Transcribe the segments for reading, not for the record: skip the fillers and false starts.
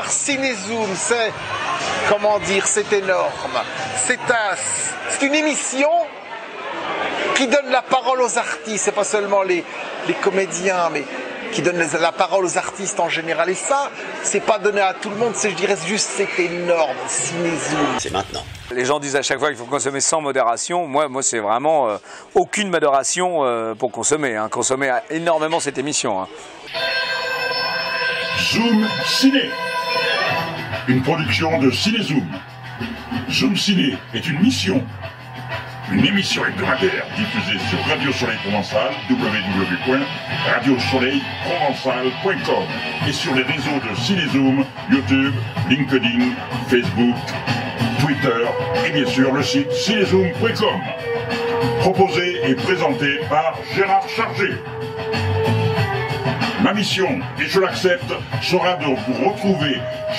Cinézoom, c'est, comment dire, c'est énorme. C'est une émission qui donne la parole aux artistes, c'est pas seulement les comédiens, mais qui donne la parole aux artistes en général. Et ça, c'est pas donné à tout le monde, je dirais juste c'est énorme, Cinézoom. C'est maintenant. Les gens disent à chaque fois qu'il faut consommer sans modération. Moi c'est vraiment aucune modération pour consommer. Consommer énormément cette émission. Zoom Ciné, une production de Cinézoom. Zoom Ciné est une émission hebdomadaire diffusée sur Radio Soleil Provençal, www.radiosoleilprovençal.com et sur les réseaux de Cinézoom, YouTube, LinkedIn, Facebook, Twitter et bien sûr le site cinézoom.com. Proposé et présenté par Gérard Chargé. Ma mission, et je l'accepte, sera de vous retrouver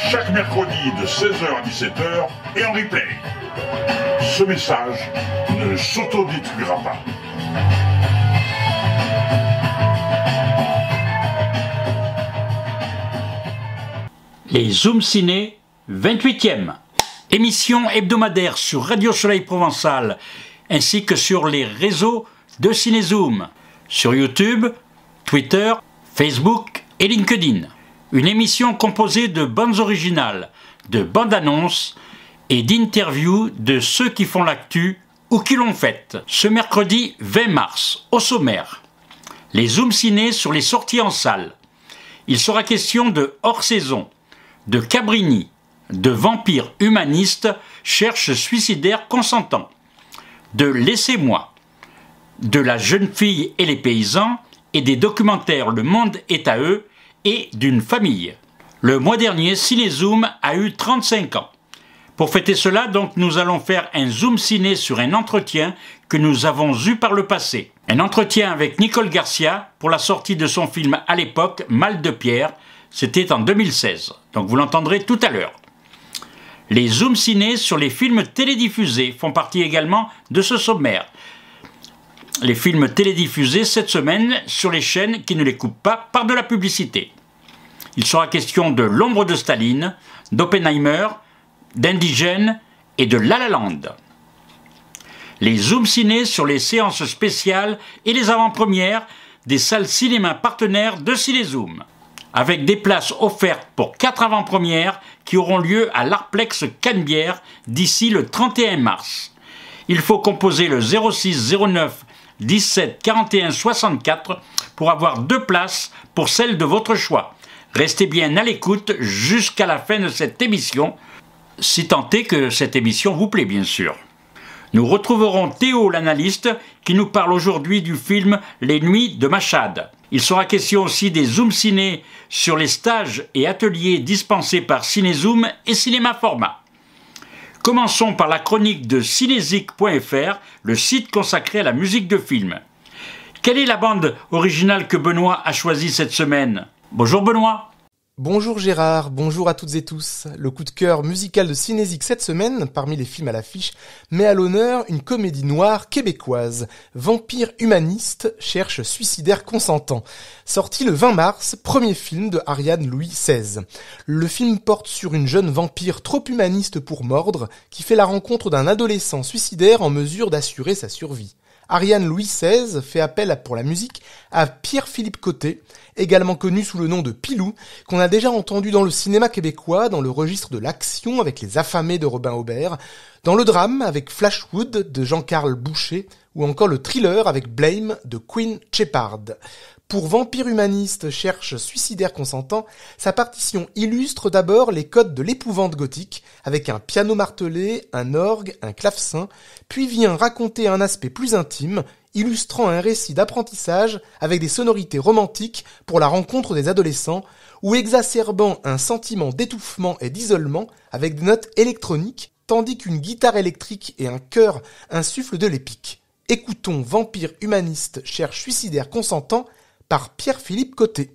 chaque mercredi de 16h à 17h et en replay. Ce message ne s'autodétruira pas. Les Zoom Ciné, 28e. Émission hebdomadaire sur Radio Soleil Provençal, ainsi que sur les réseaux de Cinézoom, sur YouTube, Twitter, Facebook et LinkedIn. Une émission composée de bandes originales, de bandes annonces et d'interviews de ceux qui font l'actu ou qui l'ont faite. Ce mercredi 20 mars, au sommaire, les Zoom Ciné sur les sorties en salle. Il sera question de Hors-saison, de Cabrini, de Vampire humaniste cherche suicidaire consentant, de Laissez-moi, de La jeune fille et les paysans et des documentaires Le monde est à eux et d'une famille. Le mois dernier, Cinézoom a eu 35 ans. Pour fêter cela, donc, nous allons faire un Zoom Ciné sur un entretien que nous avons eu par le passé. Un entretien avec Nicole Garcia pour la sortie de son film à l'époque, Mal de Pierre. C'était en 2016. Donc vous l'entendrez tout à l'heure. Les Zoom Ciné sur les films télédiffusés font partie également de ce sommaire. Les films télédiffusés cette semaine sur les chaînes qui ne les coupent pas par de la publicité. Il sera question de L'ombre de Staline, d'Oppenheimer, d'Indigène et de La La Land. Les Zoom Ciné sur les séances spéciales et les avant-premières des salles cinéma partenaires de Cinézoom, avec des places offertes pour 4 avant-premières qui auront lieu à l'Arplex Canebière d'ici le 31 mars. Il faut composer le 06 09 17 41 64 pour avoir 2 places pour celle de votre choix. Restez bien à l'écoute jusqu'à la fin de cette émission, si tant est que cette émission vous plaît bien sûr. Nous retrouverons Théo l'analyste qui nous parle aujourd'hui du film Les Nuits de Machad. Il sera question aussi des Zoom Ciné sur les stages et ateliers dispensés par Cinézoom et Cinéma Format. Commençons par la chronique de cinésique.fr, le site consacré à la musique de film. Quelle est la bande originale que Benoît a choisie cette semaine ? Bonjour Benoît. Bonjour Gérard, bonjour à toutes et tous. Le coup de cœur musical de Cinésique cette semaine, parmi les films à l'affiche, met à l'honneur une comédie noire québécoise. Vampire humaniste cherche suicidaire consentant. Sorti le 20 mars, premier film de Ariane Louis XVI. Le film porte sur une jeune vampire trop humaniste pour mordre, qui fait la rencontre d'un adolescent suicidaire en mesure d'assurer sa survie. Ariane Louis XVI fait appel pour la musique à Pierre-Philippe Côté, également connu sous le nom de Pilou, qu'on a déjà entendu dans le cinéma québécois, dans le registre de l'action avec Les Affamés de Robin Aubert, dans le drame avec Flashwood de Jean-Carl Boucher, ou encore le thriller avec Blame de Queen Shepard. Pour Vampire humaniste cherche suicidaire consentant, sa partition illustre d'abord les codes de l'épouvante gothique, avec un piano martelé, un orgue, un clavecin, puis vient raconter un aspect plus intime, illustrant un récit d'apprentissage avec des sonorités romantiques pour la rencontre des adolescents, ou exacerbant un sentiment d'étouffement et d'isolement avec des notes électroniques, tandis qu'une guitare électrique et un chœur insufflent de l'épique. Écoutons Vampire humaniste cherche suicidaire consentant par Pierre-Philippe Côté.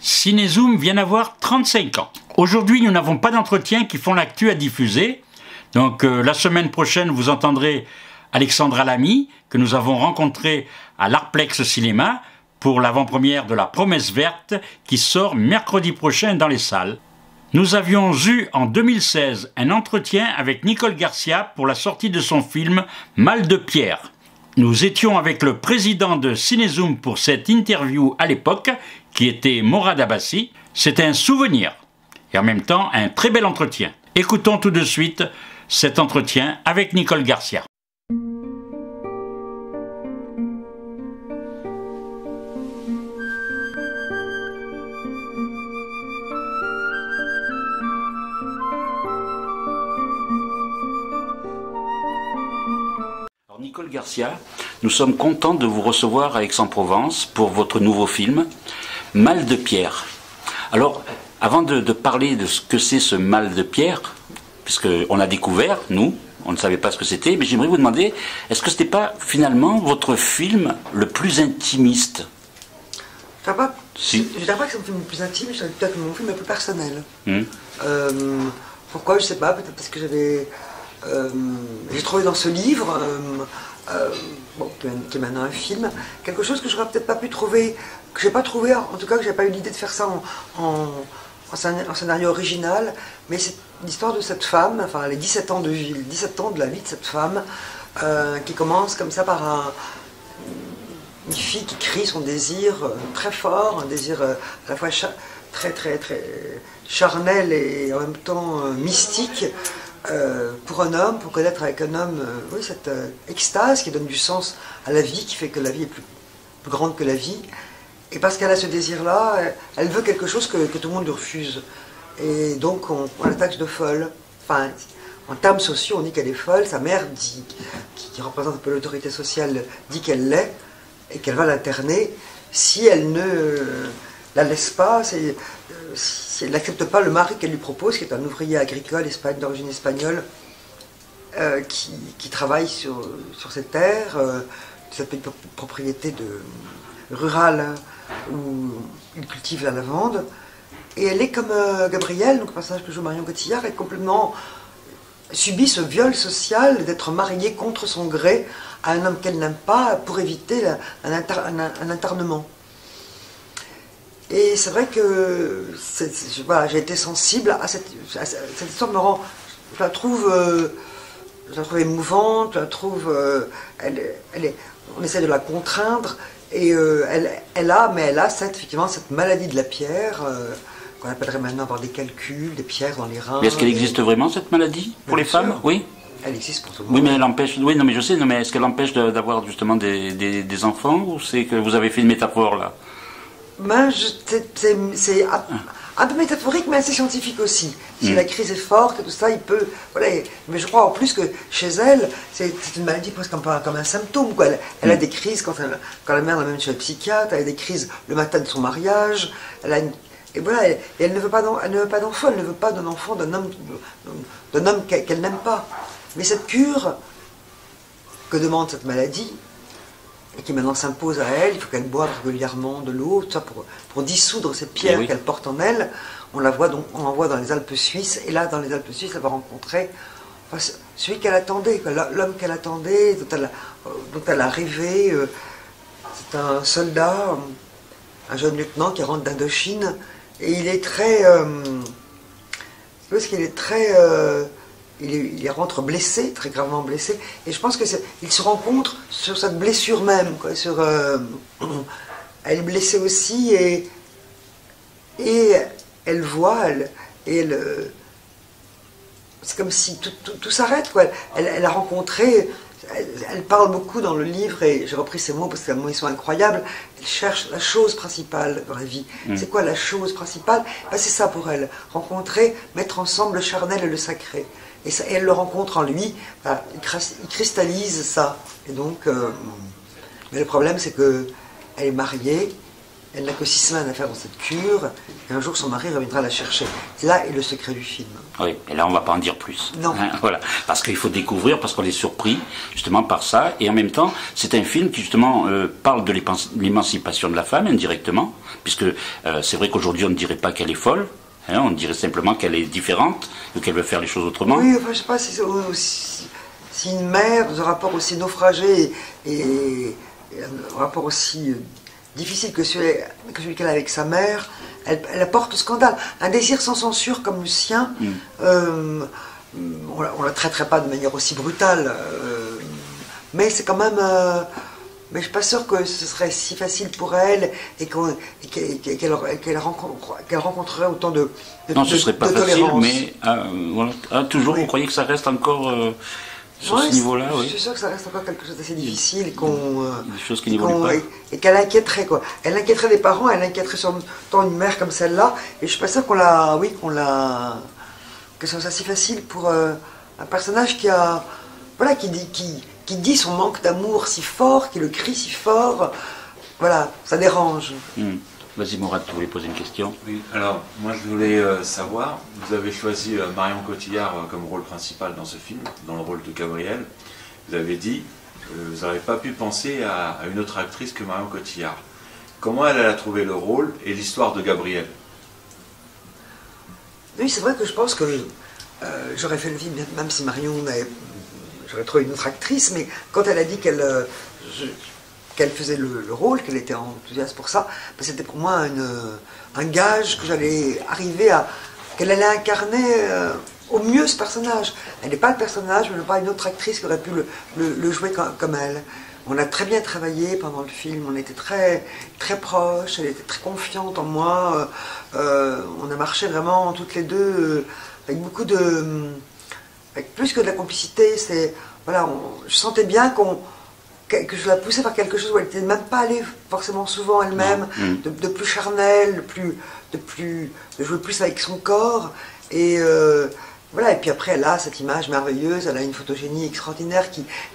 Cinézoom vient d'avoir 35 ans. Aujourd'hui, nous n'avons pas d'entretien qui font l'actu à diffuser. Donc la semaine prochaine, vous entendrez Alexandra Lamy, que nous avons rencontrée à l'Arplex Cinéma pour l'avant-première de La Promesse Verte qui sort mercredi prochain dans les salles. Nous avions eu en 2016 un entretien avec Nicole Garcia pour la sortie de son film Mal de pierre. Nous étions avec le président de Cinézoom pour cette interview à l'époque, qui était Morad Abbassi. C'était un souvenir et en même temps un très bel entretien. Écoutons tout de suite cet entretien avec Nicole Garcia. Nicole Garcia, nous sommes contents de vous recevoir à Aix-en-Provence pour votre nouveau film, Mal de pierre. Alors, avant de parler de ce que c'est ce mal de pierre, puisqu'on l'a découvert, nous, on ne savait pas ce que c'était, mais j'aimerais vous demander, est-ce que ce n'était pas finalement votre film le plus intimiste? Je ne dirais pas que c'est mon film le plus intime, je dirais peut-être mon film le plus personnel. Pourquoi? Je ne sais pas, peut-être parce que j'ai trouvé dans ce livre, qui est maintenant un film, quelque chose que je n'aurais peut-être pas pu trouver, que je n'ai pas trouvé, en tout cas que je n'ai pas eu l'idée de faire ça en scénario original, mais c'est l'histoire de cette femme, enfin les 17 ans de la vie de cette femme, qui commence comme ça par une fille qui crie son désir très fort, un désir à la fois très charnel et en même temps mystique, pour un homme, pour connaître avec un homme cette extase qui donne du sens à la vie, qui fait que la vie est plus grande que la vie. Et parce qu'elle a ce désir-là, elle veut quelque chose que tout le monde lui refuse. Et donc on la taxe de folle. Enfin, en termes sociaux, on dit qu'elle est folle. Sa mère, qui représente un peu l'autorité sociale, dit qu'elle l'est et qu'elle va l'interner si elle ne la laisse pas, si elle n'accepte pas le mari qu'elle lui propose, qui est un ouvrier agricole d'origine espagnole, qui travaille sur ces terres, cette petite propriété rurale où il cultive la lavande. Et elle est comme Gabrielle, donc le personnage que joue Marion Cotillard, elle complètement subit ce viol social d'être mariée contre son gré à un homme qu'elle n'aime pas pour éviter un internement. Et c'est vrai que j'ai été sensible à cette histoire. Je la trouve émouvante, je la trouve, on essaie de la contraindre, et elle a effectivement cette maladie de la pierre, qu'on appellerait maintenant avoir des calculs, des pierres dans les reins. Mais est-ce qu'elle existe vraiment, cette maladie, pour les femmes? Oui. Elle existe pour tout le monde. Oui, mais elle empêche. Oui, non, mais je sais. Non, mais est-ce qu'elle empêche d'avoir justement des enfants, ou c'est que vous avez fait une métaphore là? C'est un peu métaphorique, mais assez scientifique aussi. Si la crise est forte et tout ça, il peut... Voilà, mais je crois en plus que chez elle, c'est une maladie presque comme un symptôme, quoi. Elle a des crises quand la mère l'amène chez le psychiatre, elle a des crises le matin de son mariage, et voilà, et elle ne veut pas d'enfant, elle ne veut pas d'un enfant, d'un homme qu'elle n'aime pas. Mais cette cure que demande cette maladie, et qui maintenant s'impose à elle, il faut qu'elle boive régulièrement de l'eau, tout ça pour dissoudre cette pierre qu'elle porte en elle. On l'envoie dans les Alpes suisses, et là, dans les Alpes suisses, elle va rencontrer celui qu'elle attendait, l'homme qu'elle attendait, dont elle a rêvé. C'est un soldat, un jeune lieutenant qui rentre d'Indochine, et il est très... parce qu'il est très... Il rentre blessé, très gravement blessé, et je pense qu'il se rencontre sur cette blessure même, quoi, elle est blessée aussi, et elle voit, c'est comme si tout s'arrête, quoi. Elle a rencontré, elle parle beaucoup dans le livre, et j'ai repris ces mots parce que ils sont incroyables. Elle cherche la chose principale dans la vie. C'est quoi la chose principale? C'est ça pour elle, rencontrer, mettre ensemble le charnel et le sacré. Et elle le rencontre en lui, il cristallise ça. Et donc, mais le problème, c'est qu'elle est mariée, Elle n'a que 6 semaines à faire dans cette cure, et un jour son mari reviendra la chercher. Et là est le secret du film. Oui, et là on ne va pas en dire plus. Non. Hein, voilà, parce qu'il faut découvrir, parce qu'on est surpris justement par ça, et en même temps, c'est un film qui justement parle de l'émancipation de la femme indirectement, puisque c'est vrai qu'aujourd'hui on ne dirait pas qu'elle est folle, hein, on dirait simplement qu'elle est différente, ou qu'elle veut faire les choses autrement. Oui, enfin, je sais pas si une mère, dans un rapport aussi naufragé et un rapport aussi difficile que celui qu'elle a avec sa mère, elle apporte au scandale. Un désir sans censure comme le sien, on ne la traiterait pas de manière aussi brutale, mais c'est quand même... mais je ne suis pas sûre que ce serait si facile pour elle et qu'elle rencontrerait autant de non, ce ne serait pas facile, tolérance. mais voilà. Toujours, vous croyez que ça reste encore sur ce niveau-là? Je suis sûre que ça reste encore quelque chose d'assez difficile, des choses qui n'évoluent pas. Et qu'elle inquiéterait, quoi. Elle inquiéterait les parents, elle inquiéterait sur tant une mère comme celle-là, et je suis pas sûre que ce soit si facile pour un personnage qui a, voilà, qui dit son manque d'amour si fort, qui le crie si fort, voilà, ça dérange. Vas-y Mourad, tu voulais poser une question? Oui, alors moi je voulais savoir, vous avez choisi Marion Cotillard comme rôle principal dans ce film, dans le rôle de Gabrielle. Vous avez dit, vous n'avez pas pu penser à une autre actrice que Marion Cotillard. Comment elle a trouvé le rôle et l'histoire de Gabrielle? Oui, c'est vrai que je pense que j'aurais fait le film même si Marion j'aurais trouvé une autre actrice, mais quand elle a dit qu'elle faisait le rôle, qu'elle était enthousiaste pour ça, ben c'était pour moi un gage que j'allais arriver qu'elle allait incarner au mieux ce personnage. Elle n'est pas le personnage, mais pas une autre actrice qui aurait pu le jouer comme elle. On a très bien travaillé pendant le film, on était très, très proches, elle était très confiante en moi, on a marché vraiment toutes les deux avec beaucoup avec plus que de la complicité, voilà, je sentais bien que je la poussais vers quelque chose où elle n'était même pas allée forcément souvent elle-même, de plus charnel, de jouer plus avec son corps, et voilà, et puis après elle a cette image merveilleuse, elle a une photogénie extraordinaire,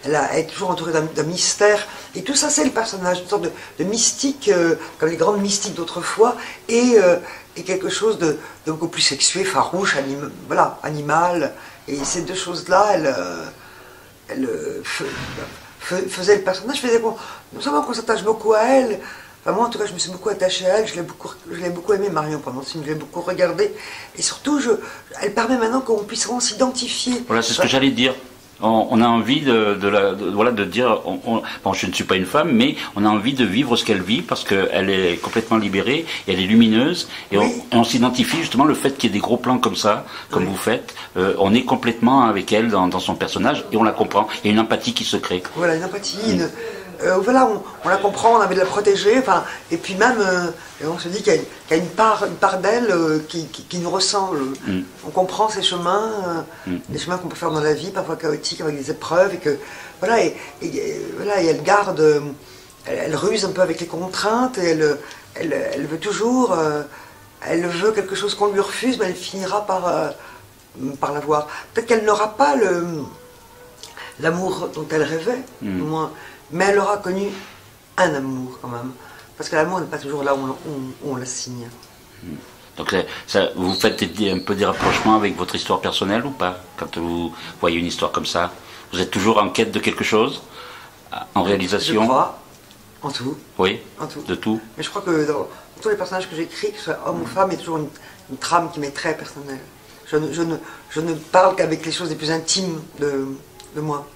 elle est toujours entourée d'un mystère, et tout ça c'est le personnage, une sorte de mystique, comme les grandes mystiques d'autrefois, et quelque chose de beaucoup plus sexué, farouche, animal, et ces deux choses-là, elle faisait le personnage, faisait non seulement qu'on s'attache beaucoup à elle, enfin moi en tout cas je me suis beaucoup attachée à elle, je l'ai beaucoup aimée Marion pendant ce film, je l'ai beaucoup regardée, et surtout elle permet maintenant qu'on puisse vraiment s'identifier. Voilà, c'est ce que j'allais dire. On a envie de dire, bon, je ne suis pas une femme, mais on a envie de vivre ce qu'elle vit parce qu'elle est complètement libérée, et elle est lumineuse, et oui. on s'identifie justement le fait qu'il y ait des gros plans comme ça, comme vous faites, on est complètement avec elle dans son personnage et on la comprend. Il y a une empathie qui se crée. Voilà, une empathie, voilà, on la comprend, on a envie de la protéger, enfin, et puis même, on se dit qu'il y a une part d'elle qui nous ressemble. On comprend ses chemins, les chemins qu'on peut faire dans la vie, parfois chaotiques, avec des épreuves, et que, voilà, et elle garde, elle ruse un peu avec les contraintes, et elle veut toujours, elle veut quelque chose qu'on lui refuse, mais elle finira par l'avoir. Peut-être qu'elle n'aura pas l'amour dont elle rêvait, au moins. Mais elle aura connu un amour quand même. Parce que l'amour n'est pas toujours là où on la signe. Donc vous faites un peu des rapprochements avec votre histoire personnelle ou pas? Quand vous voyez une histoire comme ça, vous êtes toujours en quête de quelque chose? En réalisation? Je crois. En tout. Oui, en tout. De tout. Mais je crois que dans tous les personnages que j'écris, que ce soit homme ou femme, il y a toujours une trame qui m'est très personnelle. Je ne parle qu'avec les choses les plus intimes de moi.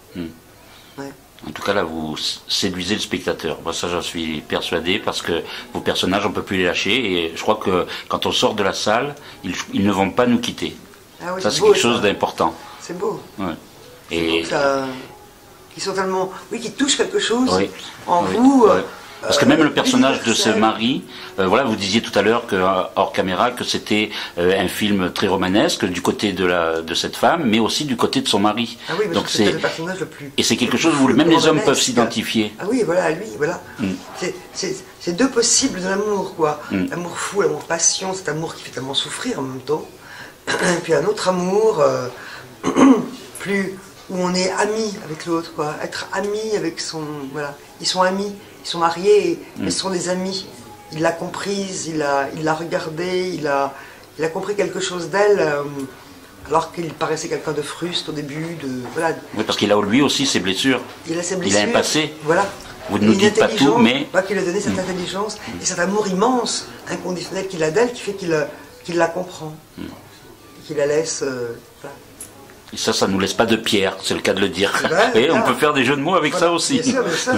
Ouais. En tout cas, là, vous séduisez le spectateur. Moi, ça, j'en suis persuadé, parce que vos personnages, on ne peut plus les lâcher. Et je crois que quand on sort de la salle, ils ne vont pas nous quitter. Ah oui, ça, c'est beau, quelque chose d'important. C'est beau. Ouais. Et qui sont tellement... Oui, qui touchent quelque chose en oui. vous. Ouais. Parce que même le personnage de ce mari, voilà, vous disiez tout à l'heure hors caméra que c'était un film très romanesque du côté de cette femme, mais aussi du côté de son mari. Ah oui, donc c'est le personnage le plus. Et c'est quelque chose où même les hommes peuvent s'identifier. Ah oui, voilà, lui, voilà. C'est deux possibles de l'amour, quoi. L'amour fou, l'amour passion, cet amour qui fait tellement souffrir en même temps. Et puis un autre amour plus où on est amis avec l'autre, quoi. Être ami avec son, voilà, ils sont amis. Ils sont mariés, mais ce sont des amis. il l'a comprise, il l'a regardée, il a compris quelque chose d'elle, alors qu'il paraissait quelqu'un de fruste au début. Voilà. Oui, parce qu'il a lui aussi ses blessures. Il a ses blessures. Il a un passé. Voilà. Vous ne nous dites pas tout, mais... Qu'il a donné cette intelligence et cet amour immense, inconditionnel qu'il a d'elle, qui fait qu'il la comprend. Qu'il la laisse... voilà. Et ça ne nous laisse pas de pierre, c'est le cas de le dire. Ben, et on peut faire des jeux de mots avec ça aussi. Bien sûr, bien sûr.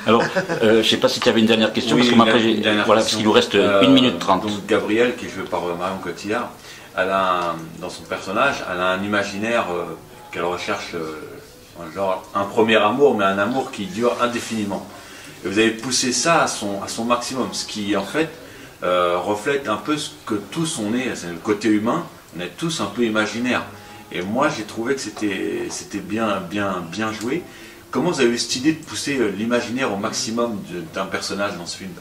Alors, je ne sais pas si tu avais une dernière question, Oui, parce que après, voilà, parce qu'il nous reste 1 minute 30. Donc Gabrielle, qui est jouée par Marion Cotillard, dans son personnage, elle a un imaginaire qu'elle recherche, genre un premier amour, mais un amour qui dure indéfiniment. Et vous avez poussé ça à son maximum, ce qui en fait reflète un peu ce que tous on est, c'est le côté humain, on est tous un peu imaginaires. Et moi j'ai trouvé que c'était bien joué. Comment vous avez eu cette idée de pousser l'imaginaire au maximum d'un personnage dans ce film?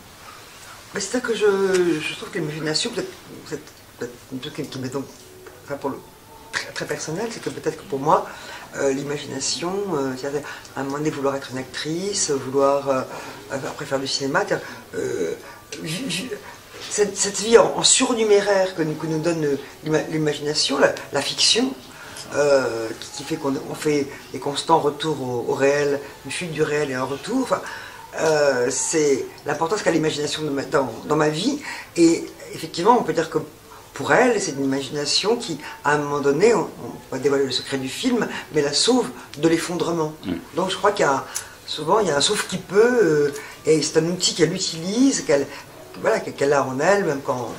C'est ça que je trouve que l'imagination, peut-être un truc qui m'est donc, enfin pour le très, très personnel, c'est que peut-être que pour moi, l'imagination, à un moment donné vouloir être une actrice, vouloir après faire du cinéma, cette vie en surnuméraire que nous donne l'imagination, la fiction, qui fait qu'on fait des constants retours au réel, une fuite du réel et un retour. Enfin, c'est l'importance qu'a l'imagination dans ma vie. Et effectivement, on peut dire que pour elle, c'est une imagination qui, à un moment donné, on va dévoiler le secret du film, mais la sauve de l'effondrement. Donc je crois souvent il y a un sauve qui peut, et c'est un outil qu'elle utilise, qu'elle a en elle, même quand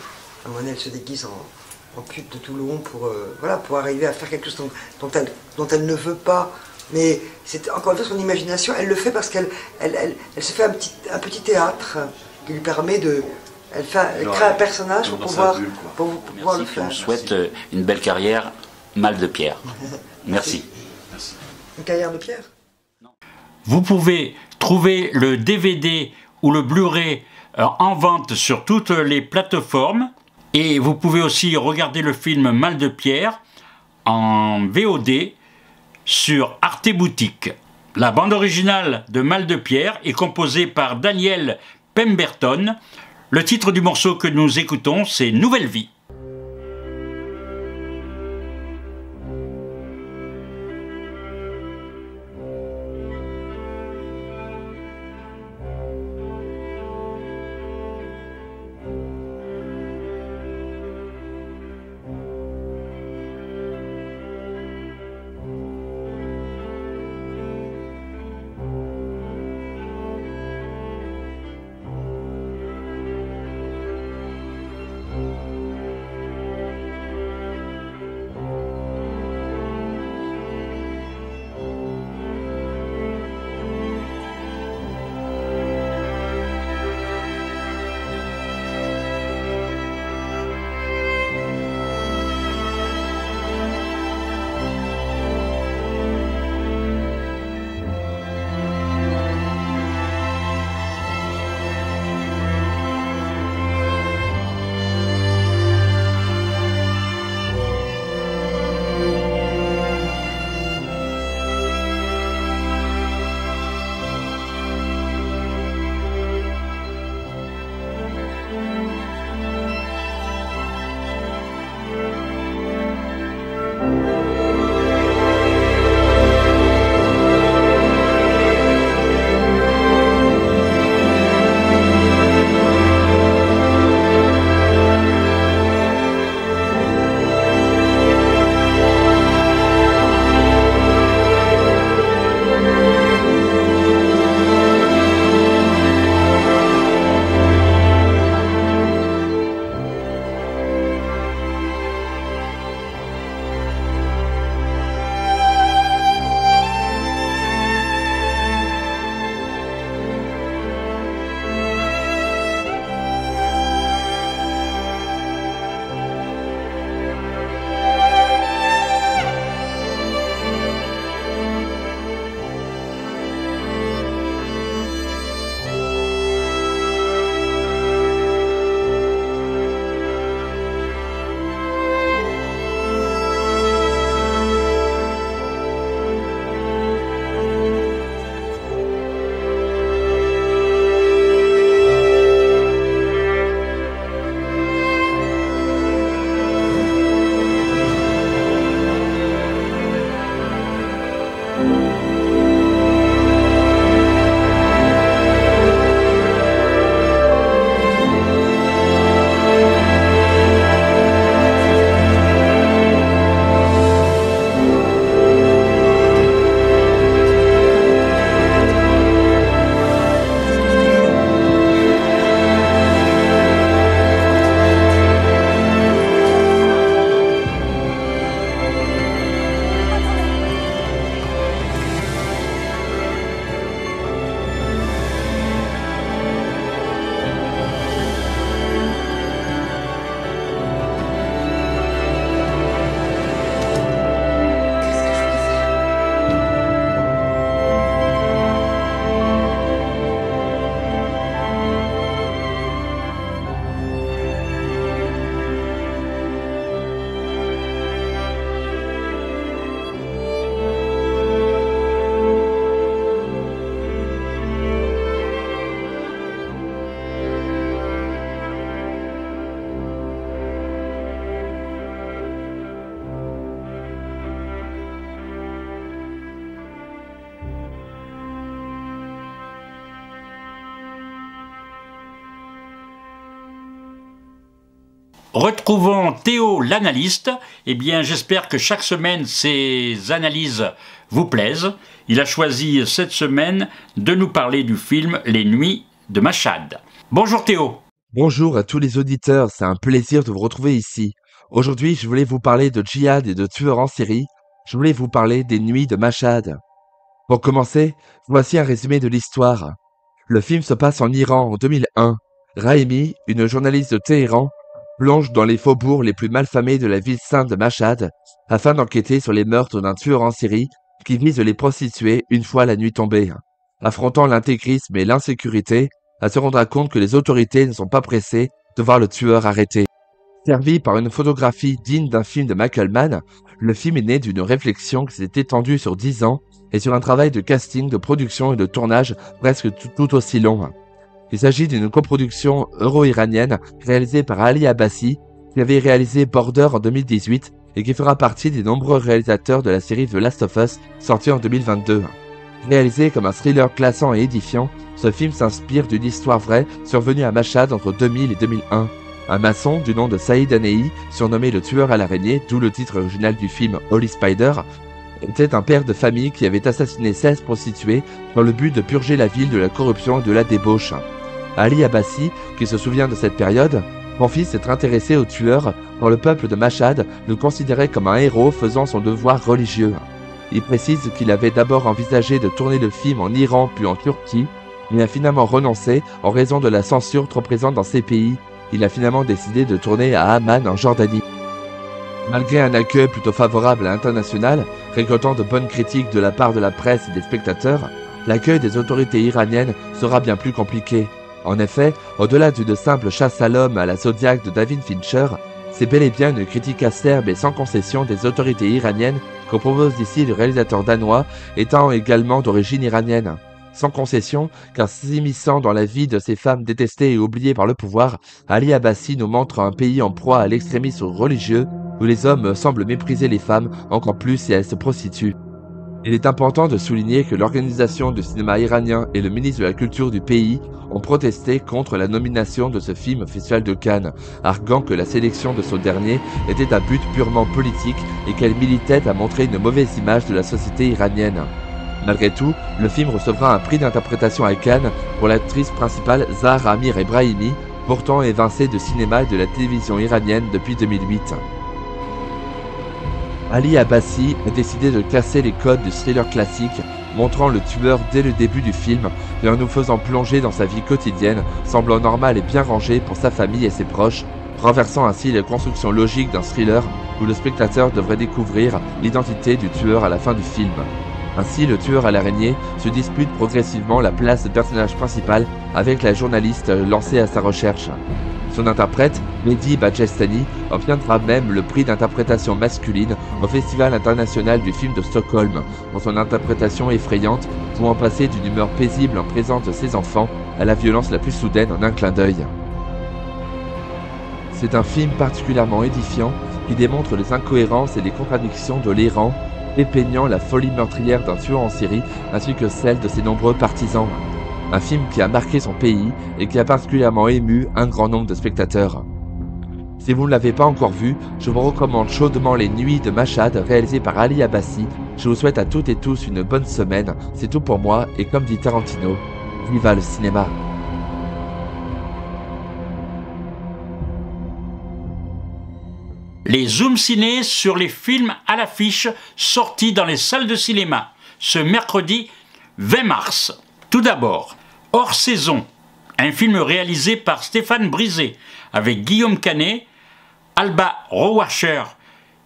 à un moment donné elle se déguise en pute de Toulon pour arriver à faire quelque chose dont elle ne veut pas. Mais c'est encore une fois son imagination, elle le fait parce qu'elle se fait un petit théâtre qui lui permet de... Elle crée un personnage pour pouvoir le faire. On souhaite une belle carrière, mal de pierre. Merci. Une carrière de pierre. Vous pouvez trouver le DVD ou le Blu-ray en vente sur toutes les plateformes. Et vous pouvez aussi regarder le film Mal de pierre en VOD sur Arte Boutique. La bande originale de Mal de pierre est composée par Daniel Pemberton. Le titre du morceau que nous écoutons, c'est Nouvelle vie. Retrouvons Théo l'analyste. Eh bien, j'espère que chaque semaine, ces analyses vous plaisent. Il a choisi cette semaine de nous parler du film Les Nuits de Mashhad. Bonjour Théo. Bonjour à tous les auditeurs, c'est un plaisir de vous retrouver ici. Aujourd'hui, je voulais vous parler de djihad et de tueurs en série. Je voulais vous parler des Nuits de Mashhad. Pour commencer, voici un résumé de l'histoire. Le film se passe en Iran en 2001. Raimi, une journaliste de Téhéran, plonge dans les faubourgs les plus malfamés de la ville sainte de Mashhad afin d'enquêter sur les meurtres d'un tueur en série qui vise les prostituées une fois la nuit tombée. Affrontant l'intégrisme et l'insécurité, elle se rendra compte que les autorités ne sont pas pressées de voir le tueur arrêté. Servi par une photographie digne d'un film de Michael Mann, le film est né d'une réflexion qui s'est étendue sur 10 ans et sur un travail de casting, de production et de tournage presque tout aussi long. Il s'agit d'une coproduction euro-iranienne réalisée par Ali Abbasi, qui avait réalisé Border en 2018 et qui fera partie des nombreux réalisateurs de la série The Last of Us, sortie en 2022. Réalisé comme un thriller classant et édifiant, ce film s'inspire d'une histoire vraie survenue à Mashhad entre 2000 et 2001. Un maçon du nom de Saïd Hanei, surnommé le tueur à l'araignée, d'où le titre original du film Holy Spider, était un père de famille qui avait assassiné 16 prostituées dans le but de purger la ville de la corruption et de la débauche. Ali Abbasi, qui se souvient de cette période, confie s'être intéressé au tueur quand le peuple de Mashhad le considérait comme un héros faisant son devoir religieux. Il précise qu'il avait d'abord envisagé de tourner le film en Iran puis en Turquie, mais a finalement renoncé en raison de la censure trop présente dans ces pays. Il a finalement décidé de tourner à Amman en Jordanie. Malgré un accueil plutôt favorable à l'international, récoltant de bonnes critiques de la part de la presse et des spectateurs, l'accueil des autorités iraniennes sera bien plus compliqué. En effet, au-delà d'une simple chasse à l'homme à la Zodiac de David Fincher, c'est bel et bien une critique acerbe et sans concession des autorités iraniennes que propose ici le réalisateur danois, étant également d'origine iranienne. Sans concession, car s'immisçant dans la vie de ces femmes détestées et oubliées par le pouvoir, Ali Abbasi nous montre un pays en proie à l'extrémisme religieux, où les hommes semblent mépriser les femmes encore plus si elles se prostituent. Il est important de souligner que l'organisation du cinéma iranien et le ministre de la Culture du pays ont protesté contre la nomination de ce film au Festival de Cannes, arguant que la sélection de ce dernier était à but purement politique et qu'elle militait à montrer une mauvaise image de la société iranienne. Malgré tout, le film recevra un prix d'interprétation à Cannes pour l'actrice principale Zahra Amir Ebrahimi, pourtant évincée de cinéma et de la télévision iranienne depuis 2008. Ali Abbasi a décidé de casser les codes du thriller classique, montrant le tueur dès le début du film et en nous faisant plonger dans sa vie quotidienne, semblant normale et bien rangée pour sa famille et ses proches, renversant ainsi les constructions logiques d'un thriller où le spectateur devrait découvrir l'identité du tueur à la fin du film. Ainsi, le tueur à l'araignée se dispute progressivement la place de personnage principal avec la journaliste lancée à sa recherche. Son interprète, Mehdi Bajestani, obtiendra même le prix d'interprétation masculine au Festival international du film de Stockholm, pour son interprétation effrayante, pouvant passer d'une humeur paisible en présence de ses enfants à la violence la plus soudaine en un clin d'œil. C'est un film particulièrement édifiant qui démontre les incohérences et les contradictions de l'Iran, dépeignant la folie meurtrière d'un tueur en série ainsi que celle de ses nombreux partisans. Un film qui a marqué son pays et qui a particulièrement ému un grand nombre de spectateurs. Si vous ne l'avez pas encore vu, je vous recommande chaudement Les Nuits de Mashhad réalisé par Ali Abbasi. Je vous souhaite à toutes et tous une bonne semaine. C'est tout pour moi et comme dit Tarantino, viva le cinéma. Les Zoom Ciné sur les films à l'affiche sortis dans les salles de cinéma ce mercredi 20 mars. Tout d'abord, Hors saison, un film réalisé par Stéphane Brisé avec Guillaume Canet, Alba Rohrwacher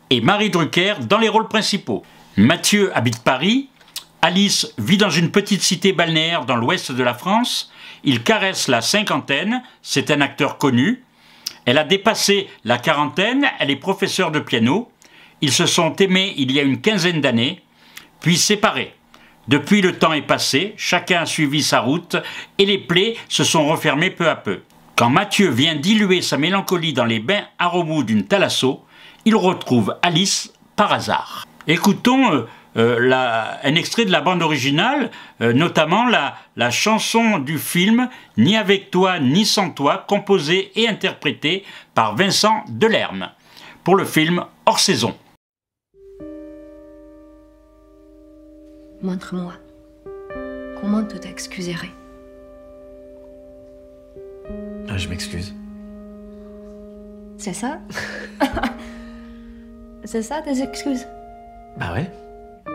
et Marie Drucker dans les rôles principaux. Mathieu habite Paris, Alice vit dans une petite cité balnéaire dans l'ouest de la France, il caresse la cinquantaine, c'est un acteur connu. Elle a dépassé la quarantaine, elle est professeure de piano. Ils se sont aimés il y a une quinzaine d'années, puis séparés. Depuis, le temps est passé, chacun a suivi sa route et les plaies se sont refermées peu à peu. Quand Mathieu vient diluer sa mélancolie dans les bains aromaux d'une thalasso, il retrouve Alice par hasard. Écoutons un extrait de la bande originale, notamment la chanson du film « Ni avec toi, ni sans toi », composée et interprétée par Vincent Delerme, pour le film Hors saison. Montre-moi. Comment tu t'excuserais? Ah, je m'excuse. C'est ça? C'est ça tes excuses? Bah ouais.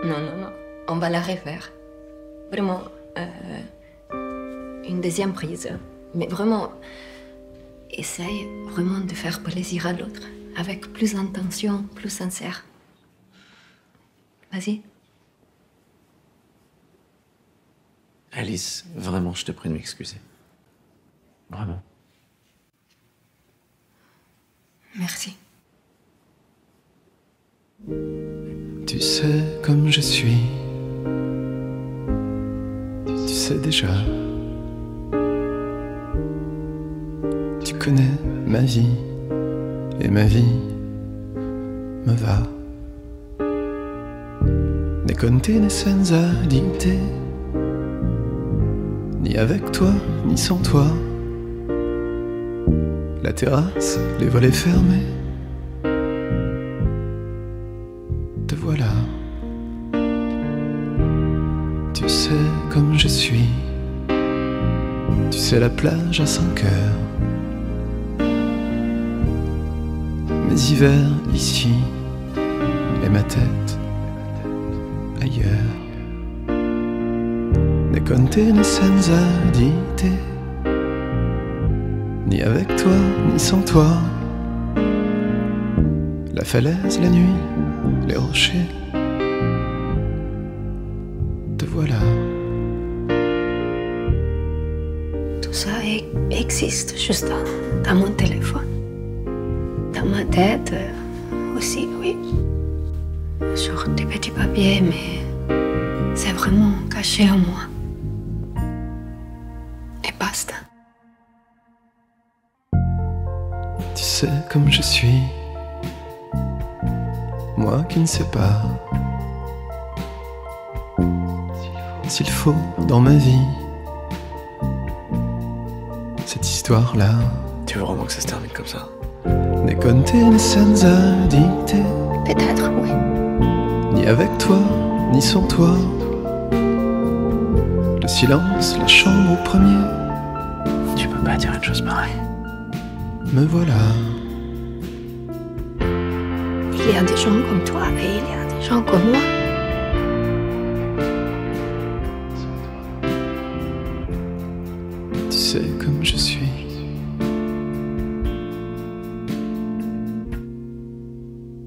Non, non, non. On va la refaire. Vraiment. Une deuxième prise. Mais vraiment. Essaye vraiment de faire plaisir à l'autre. Avec plus d'intention, plus sincère. Vas-y. Alice, vraiment, je te prie de m'excuser. Vraiment. Merci. Tu sais comme je suis. Tu sais déjà. Tu connais ma vie. Et ma vie me va. Né con te né senza di te. Ni avec toi, ni sans toi. La terrasse, les volets fermés. Te voilà. Tu sais comme je suis. Tu sais la plage à 5 heures. Mes hivers ici. Et ma tête ailleurs. Né con te né senza di te. Ni avec toi, ni sans toi. La falaise, la nuit, les rochers. Te voilà. Tout ça existe juste dans mon téléphone. Dans ma tête aussi, oui. Sur des petits papiers, mais c'est vraiment caché en moi. Et basta. Tu sais comme je suis. Moi qui ne sais pas. S'il faut dans ma vie. Cette histoire-là. Tu veux vraiment que ça se termine comme ça? Né con te né senza di te. Peut-être, oui. Ni avec toi, ni sans toi. Le silence, la chambre au premier. Tu peux pas dire une chose pareille. Me voilà. Il y a des gens comme toi et il y a des gens comme moi. Tu sais comme je suis.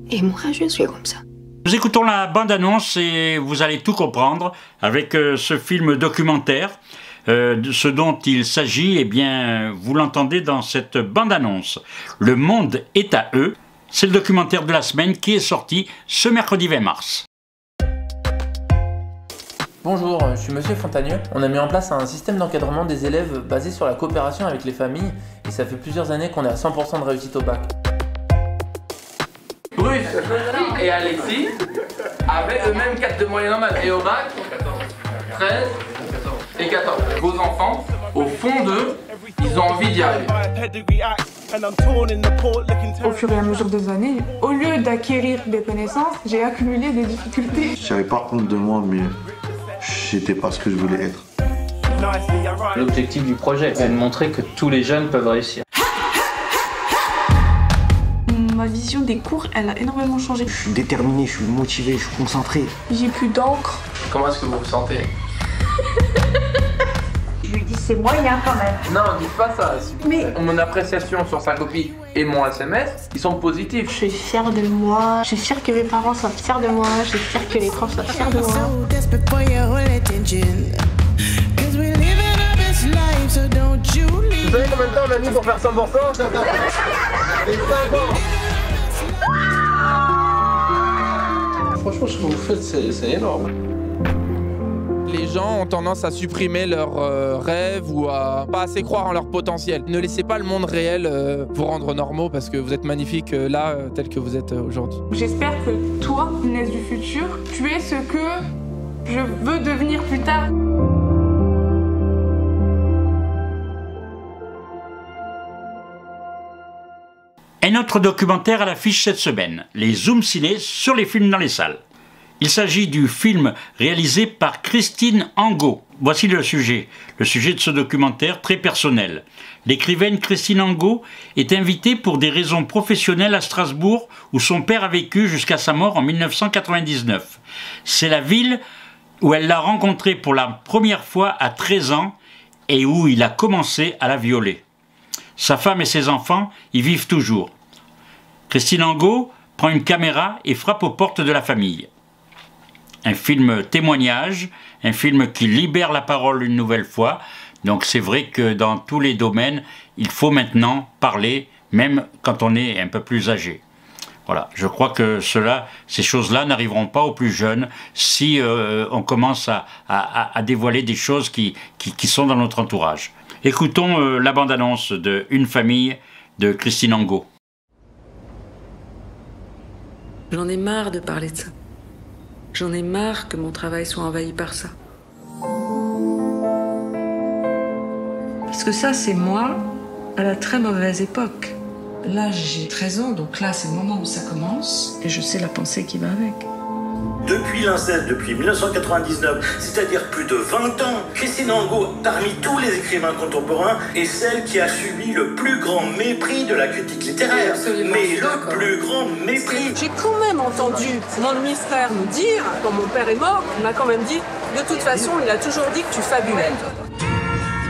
Et moi, je suis comme ça. Nous écoutons la bande-annonce et vous allez tout comprendre avec ce film documentaire. De ce dont il s'agit, eh bien, vous l'entendez dans cette bande-annonce. Le monde est à eux. C'est le documentaire de la semaine qui est sorti ce mercredi 20 mars. Bonjour, je suis Monsieur Fontagneux. On a mis en place un système d'encadrement des élèves basé sur la coopération avec les familles et ça fait plusieurs années qu'on est à 100% de réussite au bac. Bruce et Alexis avaient eux-mêmes 4 de moyenne en maths et au bac 13 et 14. Vos enfants, au fond d'eux, ils ont envie d'y arriver. Au fur et à mesure des années, au lieu d'acquérir des connaissances, j'ai accumulé des difficultés. Je n'avais pas honte de moi, mais j'étais pas ce que je voulais être. L'objectif du projet est de montrer que tous les jeunes peuvent réussir. Ma vision des cours, elle a énormément changé. Je suis déterminé, je suis motivé, je suis concentré. J'ai plus d'encre. Comment est-ce que vous vous sentez? Je lui dis c'est moyen quand même. Non, dis pas ça. Mais mon appréciation sur sa copie et mon SMS, ils sont positifs. Je suis fière de moi. Je suis fière que mes parents soient fiers de moi. Je suis fière que les profs soient fiers de moi. Vous savez combien de temps on a mis pour faire 100%? Franchement, ce que vous faites, c'est énorme. Les gens ont tendance à supprimer leurs rêves ou à pas assez croire en leur potentiel. Ne laissez pas le monde réel vous rendre normaux parce que vous êtes magnifiques là, tel que vous êtes aujourd'hui. J'espère que toi, Inès du futur, tu es ce que je veux devenir plus tard. Un autre documentaire à l'affiche cette semaine, les Zoom Ciné sur les films dans les salles. Il s'agit du film réalisé par Christine Angot. Voici le sujet de ce documentaire très personnel. L'écrivaine Christine Angot est invitée pour des raisons professionnelles à Strasbourg, où son père a vécu jusqu'à sa mort en 1999. C'est la ville où elle l'a rencontré pour la première fois à 13 ans et où il a commencé à la violer. Sa femme et ses enfants y vivent toujours. Christine Angot prend une caméra et frappe aux portes de la famille. Un film témoignage, un film qui libère la parole une nouvelle fois. Donc c'est vrai que dans tous les domaines, il faut maintenant parler, même quand on est un peu plus âgé. Voilà, je crois que ces choses-là n'arriveront pas aux plus jeunes si on commence à dévoiler des choses qui sont dans notre entourage. Écoutons la bande-annonce de Une famille de Christine Angot. J'en ai marre de parler de ça. J'en ai marre que mon travail soit envahi par ça. Parce que ça, c'est moi à la très mauvaise époque. Là, j'ai 13 ans, donc là, c'est le moment où ça commence. Et je sais la pensée qui va avec. Depuis l'inceste, depuis 1999, c'est-à-dire plus de 20 ans, Christine Angot, parmi tous les écrivains contemporains, est celle qui a subi le plus grand mépris de la critique littéraire. Mais le plus grand mépris. J'ai quand même entendu mon demi-frère me dire, quand mon père est mort, il m'a quand même dit, de toute façon, il a toujours dit que tu fabulais.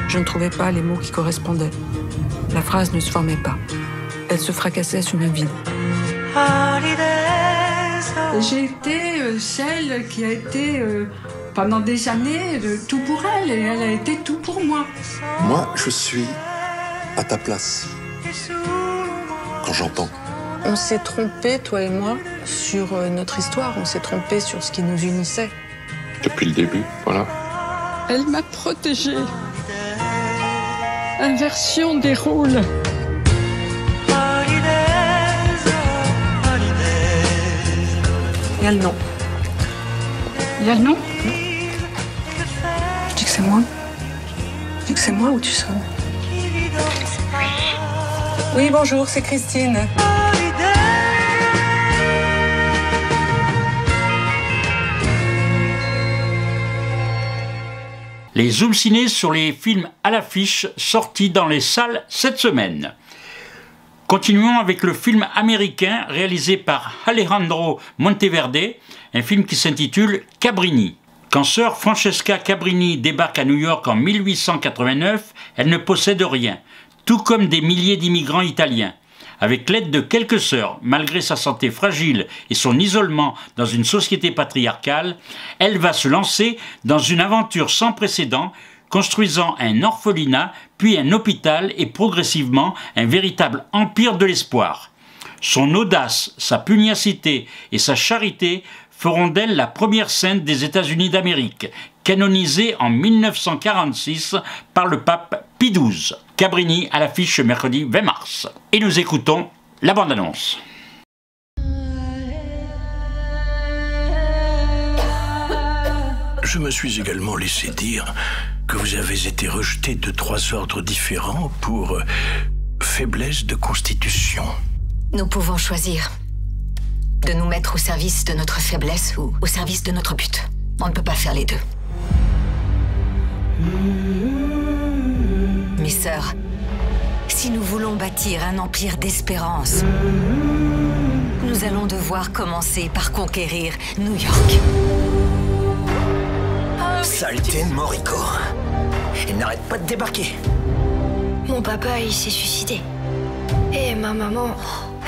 Je ne trouvais pas les mots qui correspondaient. La phrase ne se formait pas. Elle se fracassait sur le vide. J'ai été celle qui a été pendant des années tout pour elle et elle a été tout pour moi. Moi, je suis à ta place quand j'entends. On s'est trompé, toi et moi, sur notre histoire. On s'est trompé sur ce qui nous unissait. Depuis le début, voilà. Elle m'a protégée. Inversion des rôles. Il y a le nom. Il y a le nom? Tu dis que c'est moi? Tu dis que c'est moi ou tu sonnes? Oui, bonjour, c'est Christine. Les Zoom Ciné sur les films à l'affiche sortis dans les salles cette semaine. Continuons avec le film américain réalisé par Alejandro Monteverde, un film qui s'intitule Cabrini. Quand sœur Francesca Cabrini débarque à New York en 1889, elle ne possède rien, tout comme des milliers d'immigrants italiens. Avec l'aide de quelques sœurs, malgré sa santé fragile et son isolement dans une société patriarcale, elle va se lancer dans une aventure sans précédent, construisant un orphelinat, puis un hôpital et progressivement un véritable empire de l'espoir. Son audace, sa pugnacité et sa charité feront d'elle la première sainte des États-Unis d'Amérique, canonisée en 1946 par le pape Pie XII. Cabrini à l'affiche mercredi 20 mars. Et nous écoutons la bande-annonce. Je me suis également laissé dire que vous avez été rejeté de 3 ordres différents pour faiblesse de constitution. Nous pouvons choisir de nous mettre au service de notre faiblesse ou au service de notre but. On ne peut pas faire les deux. Mes sœurs, si nous voulons bâtir un empire d'espérance, nous allons devoir commencer par conquérir New York. Saleté de Morico. Il n'arrête pas de débarquer. Mon papa, il s'est suicidé. Et ma maman,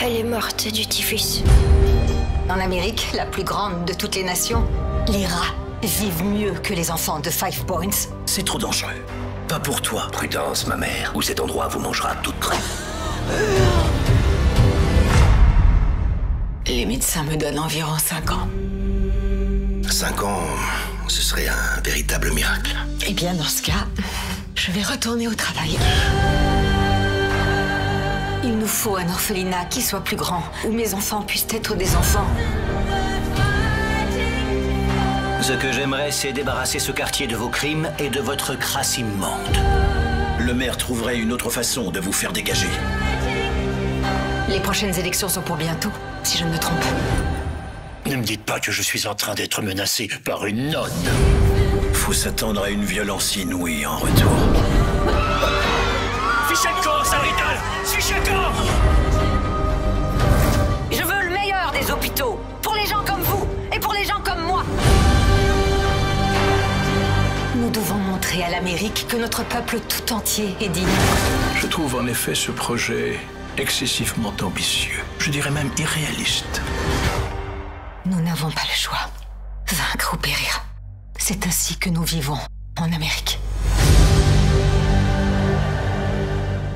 elle est morte du typhus. En Amérique, la plus grande de toutes les nations, les rats vivent mieux que les enfants de 5 Points. C'est trop dangereux. Pas pour toi. Prudence, ma mère, ou cet endroit vous mangera toute près. Les médecins me donnent environ 5 ans. 5 ans, ce serait un véritable miracle. Eh bien, dans ce cas, je vais retourner au travail. Il nous faut un orphelinat qui soit plus grand, où mes enfants puissent être des enfants. Ce que j'aimerais, c'est débarrasser ce quartier de vos crimes et de votre crasse immonde. Le maire trouverait une autre façon de vous faire dégager. Les prochaines élections sont pour bientôt, si je ne me trompe. Ne me dites pas que je suis en train d'être menacé par une nonne. Faut s'attendre à une violence inouïe en retour. Fichez le camp, sale ridole! Fichez le camp! Je veux le meilleur des hôpitaux, pour les gens comme vous et pour les gens comme moi. Nous devons montrer à l'Amérique que notre peuple tout entier est digne. Je trouve en effet ce projet excessivement ambitieux. Je dirais même irréaliste. Nous n'avons pas le choix. Vaincre ou périr. C'est ainsi que nous vivons en Amérique.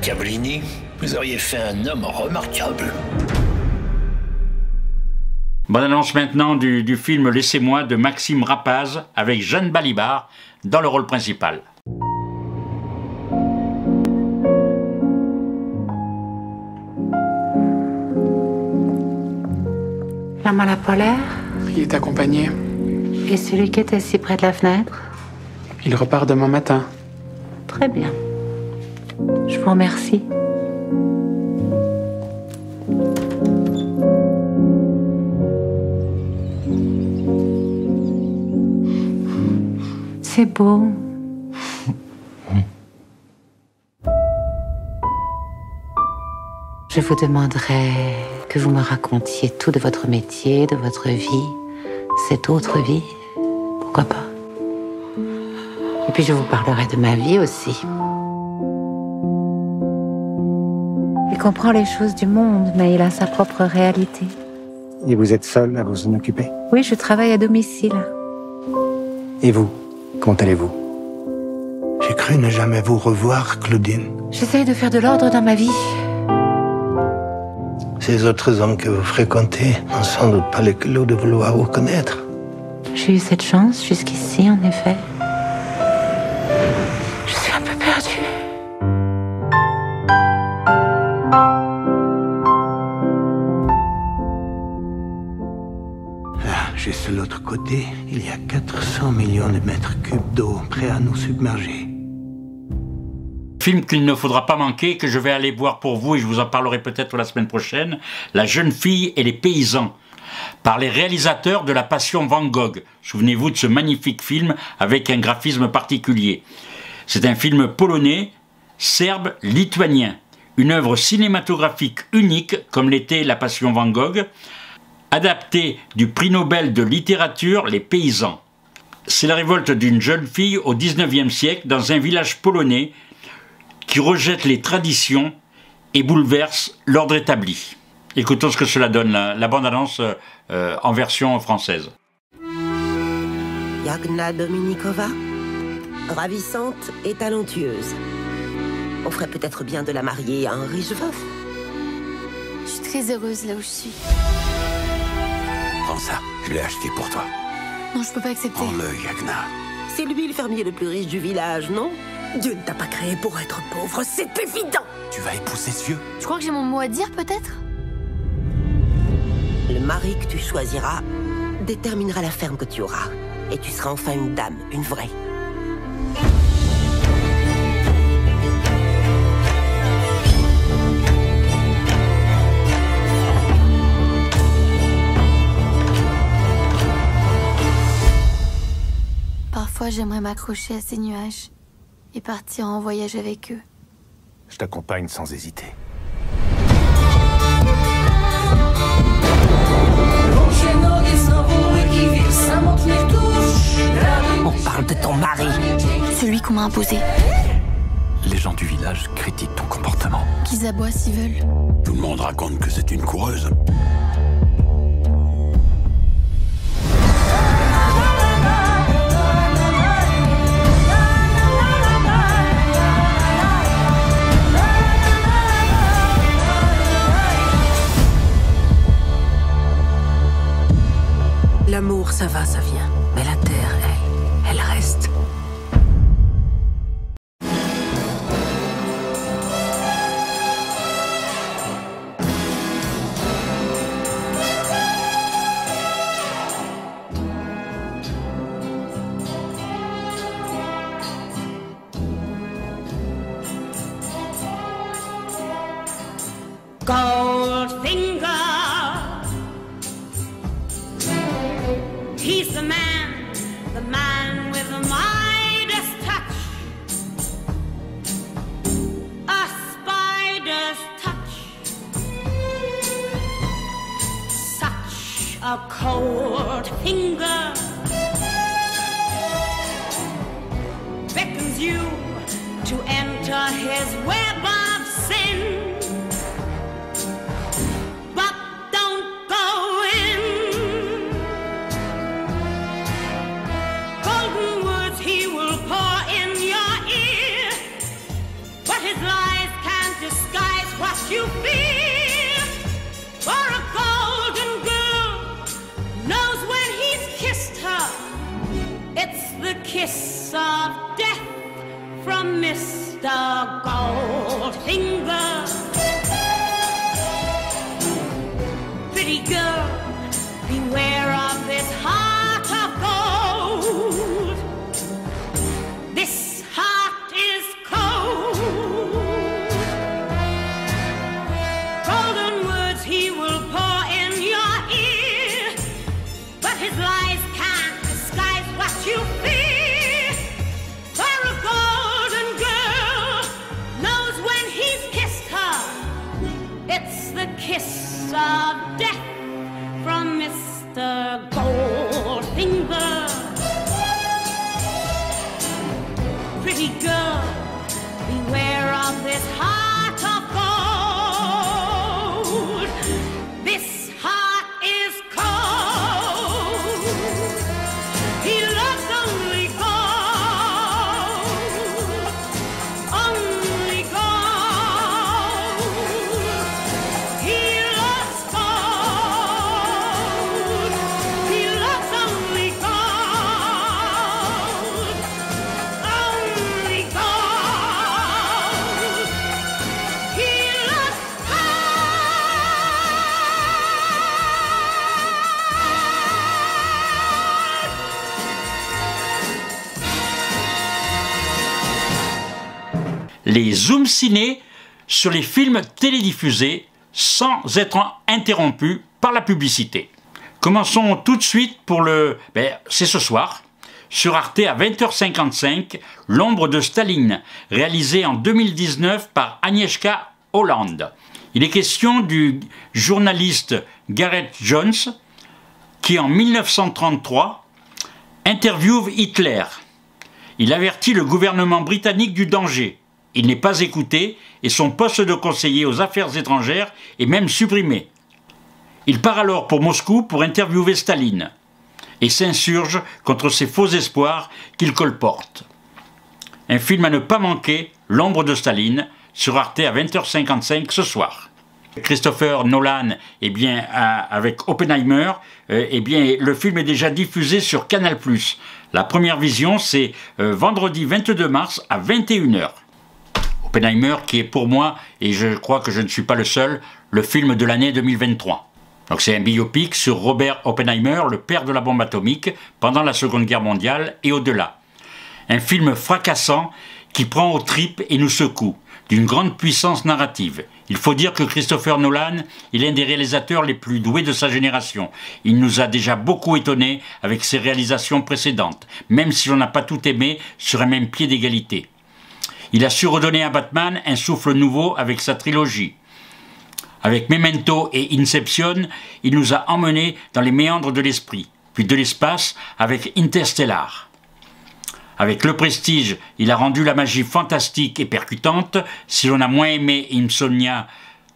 Cabolini, vous auriez fait un homme remarquable. Bonne annonce maintenant du film Laissez-moi de Maxime Rapaz avec Jeanne Balibar dans le rôle principal. L'homme à la polaire? Il est accompagné. Et celui qui est assis près de la fenêtre? Il repart demain matin. Très bien. Je vous remercie. C'est beau. Je vous demanderai que vous me racontiez tout de votre métier, de votre vie, cette autre vie, pourquoi pas. Et puis je vous parlerai de ma vie aussi. Il comprend les choses du monde, mais il a sa propre réalité. Et vous êtes seul à vous en occuper? Oui, je travaille à domicile. Et vous, comment allez-vous? J'ai cru ne jamais vous revoir, Claudine. J'essaye de faire de l'ordre dans ma vie. Ces autres hommes que vous fréquentez n'ont sans doute pas le culot de vouloir vous connaître. J'ai eu cette chance jusqu'ici, en effet. Je suis un peu perdue. Là, juste de l'autre côté, il y a 400 millions de mètres cubes d'eau prêts à nous submerger. Film qu'il ne faudra pas manquer, que je vais aller voir pour vous et je vous en parlerai peut-être la semaine prochaine, La jeune fille et les paysans, par les réalisateurs de La Passion Van Gogh. Souvenez-vous de ce magnifique film avec un graphisme particulier. C'est un film polonais, serbe, lituanien, une œuvre cinématographique unique comme l'était La Passion Van Gogh, adaptée du prix Nobel de littérature Les Paysans. C'est la révolte d'une jeune fille au XIXe siècle dans un village polonais qui rejette les traditions et bouleverse l'ordre établi. Écoutons ce que cela donne, la bande-annonce en version française. Yagna Dominikova, ravissante et talentueuse. On ferait peut-être bien de la marier à un riche veuf. Je suis très heureuse là où je suis. Prends ça, je l'ai acheté pour toi. Non, je peux pas accepter. Prends-le, Yagna. C'est lui le fermier le plus riche du village, non? Dieu ne t'a pas créé pour être pauvre, c'est évident. Tu vas épouser ce vieux? Tu crois que j'ai mon mot à dire, peut-être? Le mari que tu choisiras déterminera la ferme que tu auras. Et tu seras enfin une dame, une vraie. Parfois, j'aimerais m'accrocher à ces nuages et partir en voyage avec eux. Je t'accompagne sans hésiter. On parle de ton mari. Celui qu'on m'a imposé. Les gens du village critiquent ton comportement. Qu'ils aboient s'ils veulent. Tout le monde raconte que c'est une coureuse. L'amour, ça va, ça vient. Mais la terre, elle, the man with the Midas touch, a spider's touch, such a cold finger beckons you to enter his web of sin. But don't go in. Golden words he will pour in your ear, but his lies can't disguise what you feel. For a golden girl knows when he's kissed her, it's the kiss of death from Mr. Goldfinger. Pretty girl, beware of this heart of gold. This heart is cold. Golden words he will pour in your ear, but his lies can't disguise what you fear. For a golden girl knows when he's kissed her, it's the kiss of death from Mr. Goldfinger. Pretty girl, beware of this heart of gold. This heart is cold. He loves only gold, only gold. He loves gold. He loves only gold, only gold. He loves Les zooms ciné sur les films télédiffusés sans être interrompus par la publicité. Commençons tout de suite pour c'est ce soir, sur Arte à 20h55, L'ombre de Staline, réalisé en 2019 par Agnieszka Holland. Il est question du journaliste Gareth Jones qui, en 1933, interviewe Hitler. Il avertit le gouvernement britannique du danger. Il n'est pas écouté et son poste de conseiller aux affaires étrangères est même supprimé. Il part alors pour Moscou pour interviewer Staline et s'insurge contre ces faux espoirs qu'il colporte. Un film à ne pas manquer, L'ombre de Staline, sur Arte à 20h55 ce soir. Christopher Nolan, avec Oppenheimer, le film est déjà diffusé sur Canal+. La première vision, c'est vendredi 22 mars à 21h. Oppenheimer, qui est pour moi, et je crois que je ne suis pas le seul, le film de l'année 2023. Donc c'est un biopic sur Robert Oppenheimer, le père de la bombe atomique, pendant la Seconde Guerre mondiale et au-delà. Un film fracassant qui prend aux tripes et nous secoue, d'une grande puissance narrative. Il faut dire que Christopher Nolan est l'un des réalisateurs les plus doués de sa génération. Il nous a déjà beaucoup étonnés avec ses réalisations précédentes, même si l'on n'a pas tout aimé sur un même pied d'égalité. Il a su redonner à Batman un souffle nouveau avec sa trilogie. Avec Memento et Inception, il nous a emmenés dans les méandres de l'esprit, puis de l'espace avec Interstellar. Avec Le Prestige, il a rendu la magie fantastique et percutante. Si l'on a moins aimé Insomnia,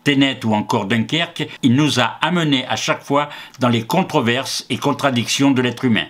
Tenet ou encore Dunkerque, il nous a amenés à chaque fois dans les controverses et contradictions de l'être humain.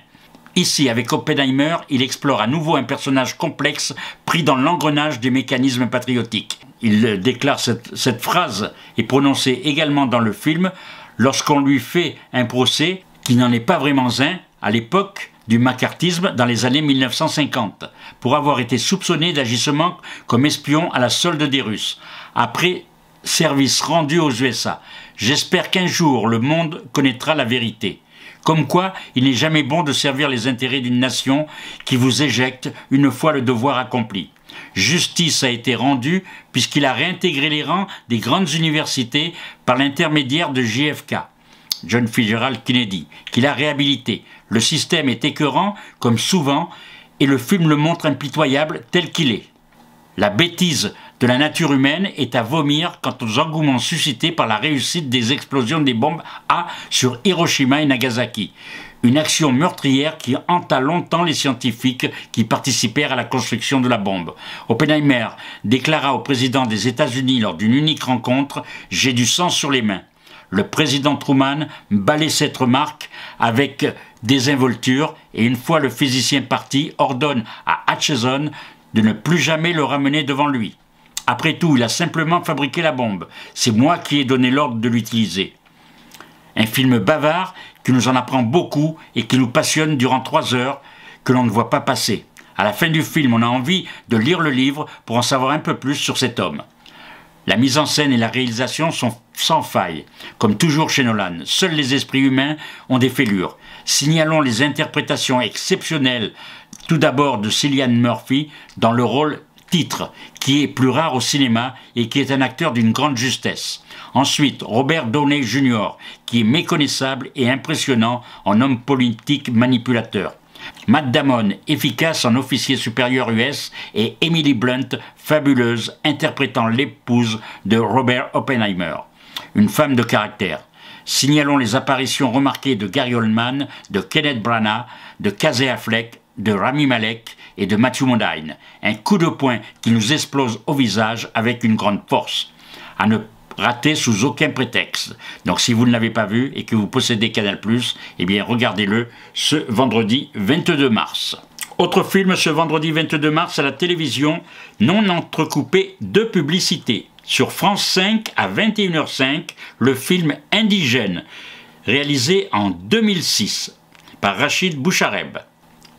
Ici, avec Oppenheimer, il explore à nouveau un personnage complexe pris dans l'engrenage des mécanismes patriotiques. Il déclare cette phrase est prononcée également dans le film lorsqu'on lui fait un procès qui n'en est pas vraiment un à l'époque du macartisme dans les années 1950 pour avoir été soupçonné d'agissement comme espion à la solde des Russes après service rendu aux USA. J'espère qu'un jour le monde connaîtra la vérité. Comme quoi, il n'est jamais bon de servir les intérêts d'une nation qui vous éjecte une fois le devoir accompli. Justice a été rendue puisqu'il a réintégré les rangs des grandes universités par l'intermédiaire de JFK. John Fitzgerald Kennedy, qu'il a réhabilité. Le système est écœurant, comme souvent, et le film le montre impitoyable tel qu'il est. La bêtise de la nature humaine est à vomir quant aux engouements suscités par la réussite des explosions des bombes A sur Hiroshima et Nagasaki. Une action meurtrière qui hanta longtemps les scientifiques qui participèrent à la construction de la bombe. Oppenheimer déclara au président des États-Unis lors d'une unique rencontre « J'ai du sang sur les mains ». Le président Truman balait cette remarque avec désinvolture et une fois le physicien parti, ordonne à Hutchison de ne plus jamais le ramener devant lui. Après tout, il a simplement fabriqué la bombe. C'est moi qui ai donné l'ordre de l'utiliser. Un film bavard qui nous en apprend beaucoup et qui nous passionne durant 3 heures que l'on ne voit pas passer. À la fin du film, on a envie de lire le livre pour en savoir un peu plus sur cet homme. La mise en scène et la réalisation sont sans faille. Comme toujours chez Nolan, seuls les esprits humains ont des fêlures. Signalons les interprétations exceptionnelles, tout d'abord de Cillian Murphy dans le rôle titre, qui est plus rare au cinéma et qui est un acteur d'une grande justesse. Ensuite, Robert Downey Jr., qui est méconnaissable et impressionnant en homme politique manipulateur. Matt Damon, efficace en officier supérieur US, et Emily Blunt, fabuleuse, interprétant l'épouse de Robert Oppenheimer. Une femme de caractère. Signalons les apparitions remarquées de Gary Oldman, de Kenneth Branagh, de Casey Affleck, de Rami Malek et de Matthew Modine. Un coup de poing qui nous explose au visage avec une grande force. À ne rater sous aucun prétexte. Donc si vous ne l'avez pas vu et que vous possédez Canal+, eh bien regardez-le ce vendredi 22 mars. Autre film ce vendredi 22 mars à la télévision, non entrecoupé de publicité. Sur France 5 à 21h05, le film Indigène, réalisé en 2006 par Rachid Bouchareb.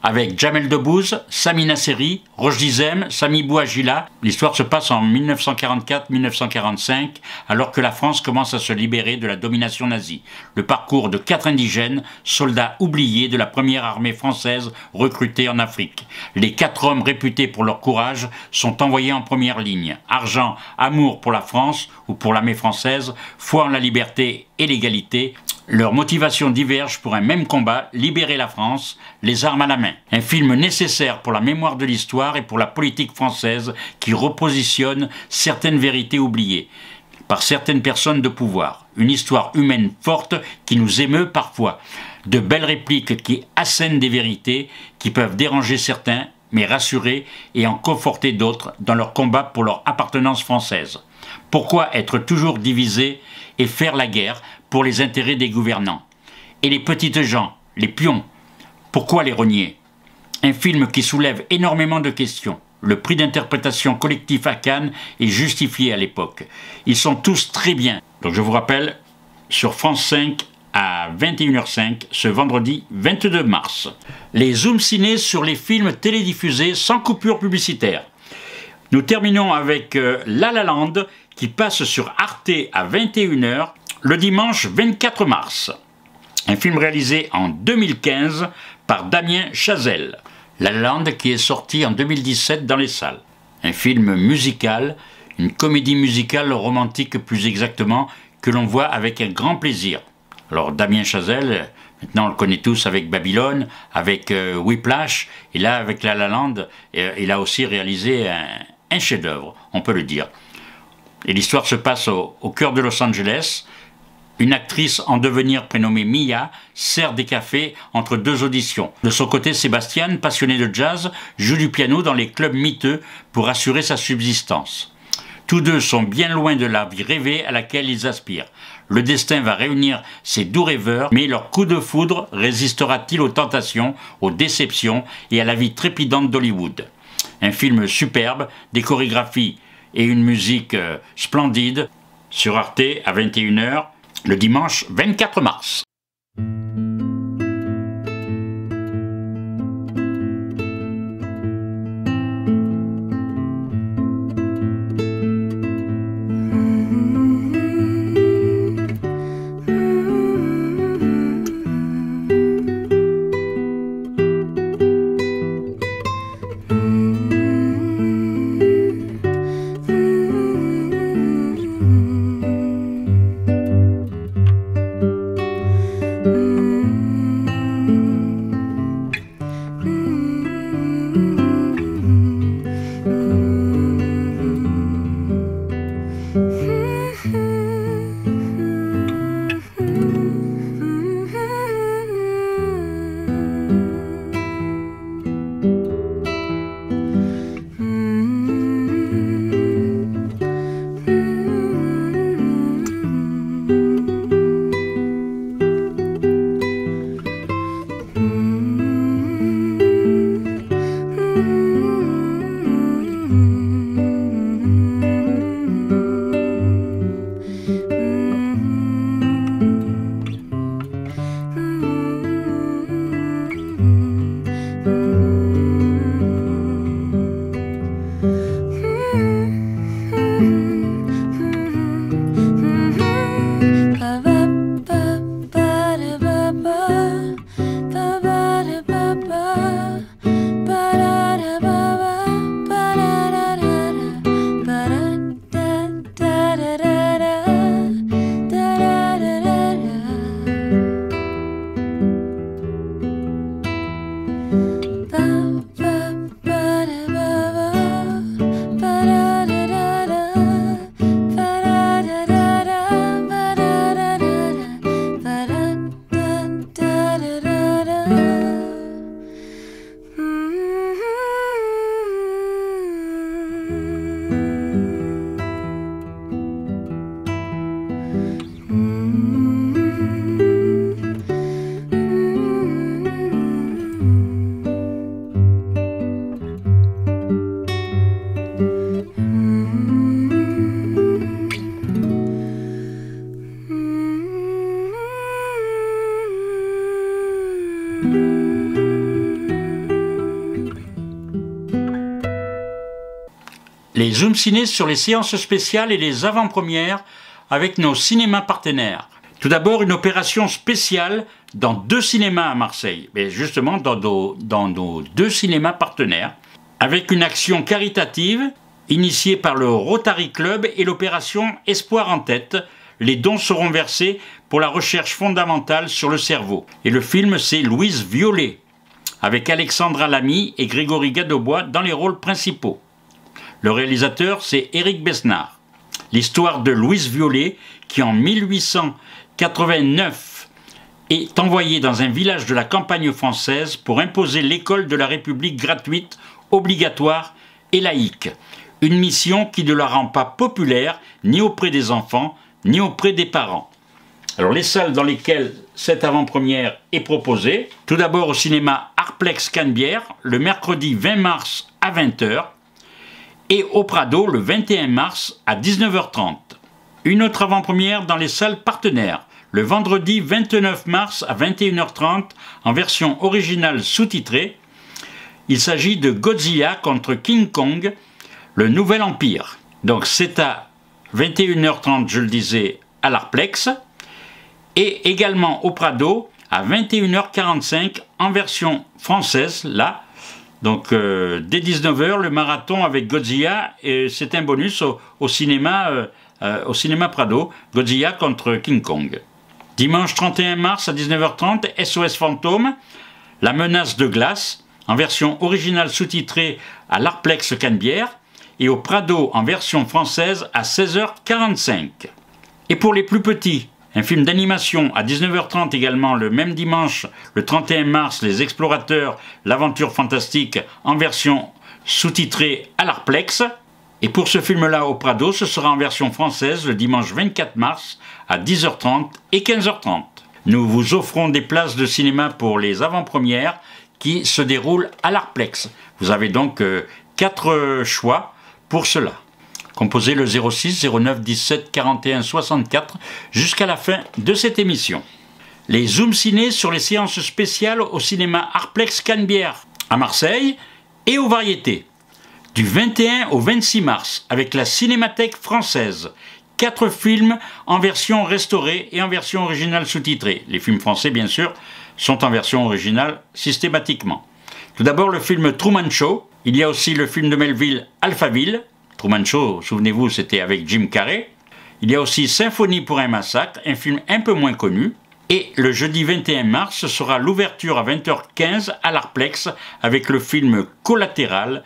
Avec Jamel Debbouze, Sami Nasseri, Roch Dizem, Sami Bouagila. L'histoire se passe en 1944-1945, alors que la France commence à se libérer de la domination nazie. Le parcours de 4 indigènes, soldats oubliés de la première armée française recrutée en Afrique. Les 4 hommes réputés pour leur courage sont envoyés en première ligne. Argent, amour pour la France ou pour l'armée française, foi en la liberté et l'égalité. Leurs motivations divergent pour un même combat, libérer la France, les armes à la main. Un film nécessaire pour la mémoire de l'histoire et pour la politique française qui repositionne certaines vérités oubliées par certaines personnes de pouvoir. Une histoire humaine forte qui nous émeut parfois. De belles répliques qui assènent des vérités qui peuvent déranger certains, mais rassurer et en conforter d'autres dans leur combat pour leur appartenance française. Pourquoi être toujours divisé et faire la guerre pour les intérêts des gouvernants? Et les petites gens, les pions, pourquoi les renier? Un film qui soulève énormément de questions. Le prix d'interprétation collectif à Cannes est justifié à l'époque. Ils sont tous très bien. Donc je vous rappelle, sur France 5 à 21h05, ce vendredi 22 mars. Les zooms ciné sur les films télédiffusés sans coupure publicitaire. Nous terminons avec La La Land qui passe sur Arte à 21h le dimanche 24 mars. Un film réalisé en 2015 par Damien Chazelle. La La Land qui est sorti en 2017 dans les salles. Un film musical, une comédie musicale romantique plus exactement, que l'on voit avec un grand plaisir. Alors Damien Chazelle, maintenant on le connaît tous avec Babylone, avec Whiplash, et là avec La La Land, il a aussi réalisé un chef-d'œuvre, on peut le dire. Et l'histoire se passe au cœur de Los Angeles. Une actrice en devenir prénommée Mia sert des cafés entre 2 auditions. De son côté, Sébastien, passionné de jazz, joue du piano dans les clubs miteux pour assurer sa subsistance. Tous deux sont bien loin de la vie rêvée à laquelle ils aspirent. Le destin va réunir ces doux rêveurs, mais leur coup de foudre résistera-t-il aux tentations, aux déceptions et à la vie trépidante d'Hollywood? Un film superbe, des chorégraphies et une musique splendide sur Arte à 21h. Le dimanche 24 mars. Les Zoom Ciné sur les séances spéciales et les avant-premières avec nos cinémas partenaires. Tout d'abord, une opération spéciale dans 2 cinémas à Marseille, mais justement dans nos 2 cinémas partenaires, avec une action caritative initiée par le Rotary Club et l'opération Espoir en tête. Les dons seront versés pour la recherche fondamentale sur le cerveau. Et le film, c'est Louise Violet, avec Alexandra Lamy et Grégory Gadebois dans les rôles principaux. Le réalisateur, c'est Éric Besnard. L'histoire de Louise Violet, qui en 1889 est envoyée dans un village de la campagne française pour imposer l'école de la République gratuite, obligatoire et laïque. Une mission qui ne la rend pas populaire ni auprès des enfants, ni auprès des parents. Alors les salles dans lesquelles cette avant-première est proposée, tout d'abord au cinéma Arplex Canebière, le mercredi 20 mars à 20h, et au Prado le 21 mars à 19h30. Une autre avant-première dans les salles partenaires, le vendredi 29 mars à 21h30 en version originale sous-titrée. Il s'agit de Godzilla contre King Kong, le Nouvel Empire. Donc c'est à 21h30, je le disais, à l'Arplex, et également au Prado à 21h45 en version française, là. Donc dès 19h, le marathon avec Godzilla, et c'est un bonus au cinéma Prado, Godzilla contre King Kong. Dimanche 31 mars à 19h30, SOS Fantôme, La menace de glace, en version originale sous-titrée à l'Arplex Canebière, et au Prado en version française à 16h45. Et pour les plus petits, un film d'animation à 19h30 également le même dimanche, le 31 mars, Les Explorateurs, l'aventure fantastique en version sous-titrée à l'Arplex. Et pour ce film-là au Prado, ce sera en version française le dimanche 24 mars à 10h30 et 15h30. Nous vous offrons des places de cinéma pour les avant-premières qui se déroulent à l'Arplex. Vous avez donc 4 choix pour cela. Composez le 06 09 17 41 64 jusqu'à la fin de cette émission. Les Zoom Ciné sur les séances spéciales au cinéma Arplex Canebière à Marseille et aux Variétés. Du 21 au 26 mars avec la Cinémathèque française. 4 films en version restaurée et en version originale sous-titrée. Les films français, bien sûr, sont en version originale systématiquement. Tout d'abord, le film Truman Show. Il y a aussi le film de Melville, Alphaville. Truman Show, souvenez-vous, c'était avec Jim Carrey. Il y a aussi Symphonie pour un massacre, un film un peu moins connu. Et le jeudi 21 mars, ce sera l'ouverture à 20h15 à l'Arplex avec le film Collatéral,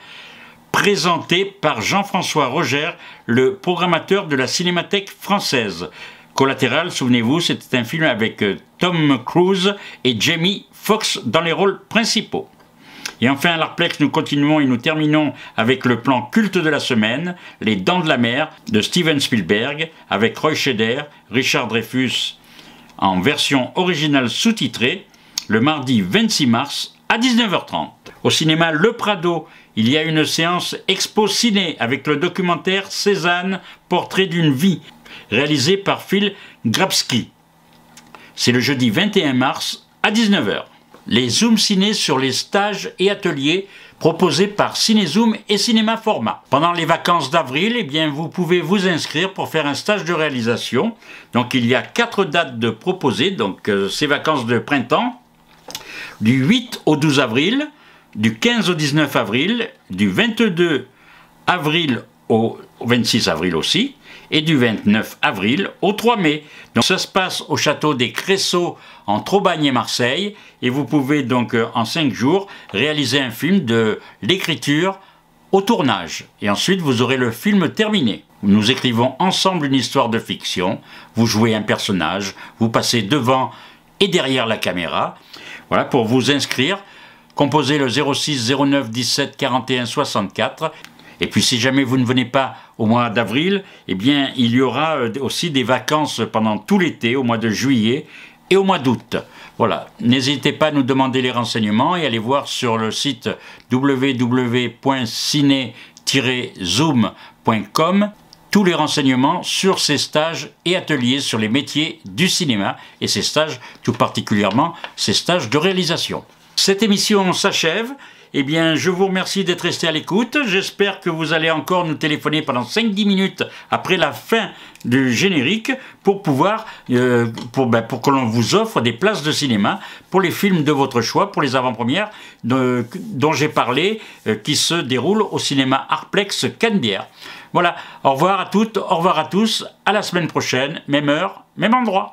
présenté par Jean-François Roger, le programmateur de la Cinémathèque française. Collatéral, souvenez-vous, c'était un film avec Tom Cruise et Jamie Foxx dans les rôles principaux. Et enfin, à l'Arplex, nous continuons et nous terminons avec le plan culte de la semaine, Les Dents de la Mer, de Steven Spielberg, avec Roy Scheider, Richard Dreyfuss, en version originale sous-titrée, le mardi 26 mars à 19h30. Au cinéma Le Prado, il y a une séance Expo Ciné avec le documentaire Cézanne, Portrait d'une vie, réalisé par Phil Grabski. C'est le jeudi 21 mars à 19h. Les Zoom Ciné sur les stages et ateliers proposés par Cinézoom et Cinéma Format. Pendant les vacances d'avril, eh bien, vous pouvez vous inscrire pour faire un stage de réalisation. Donc il y a 4 dates de proposées, donc ces vacances de printemps, du 8 au 12 avril, du 15 au 19 avril, du 22 avril au 26 avril aussi, et du 29 avril au 3 mai. Donc ça se passe au château des Cressaux en Trobagne et Marseille, et vous pouvez donc en 5 jours réaliser un film de l'écriture au tournage. Et ensuite vous aurez le film terminé. Nous écrivons ensemble une histoire de fiction, vous jouez un personnage, vous passez devant et derrière la caméra. Voilà, pour vous inscrire, composez le 06 09 17 41 64. Et puis si jamais vous ne venez pas au mois d'avril, eh bien il y aura aussi des vacances pendant tout l'été, au mois de juillet et au mois d'août. Voilà, n'hésitez pas à nous demander les renseignements et allez voir sur le site www.ciné-zoom.com tous les renseignements sur ces stages et ateliers sur les métiers du cinéma et ces stages, tout particulièrement ces stages de réalisation. Cette émission s'achève. Eh bien, je vous remercie d'être resté à l'écoute. J'espère que vous allez encore nous téléphoner pendant 5-10 minutes après la fin du générique pour pouvoir, pour que l'on vous offre des places de cinéma pour les films de votre choix, pour les avant-premières dont j'ai parlé, qui se déroulent au cinéma Artplex Canebière. Voilà, au revoir à toutes, au revoir à tous, à la semaine prochaine, même heure, même endroit.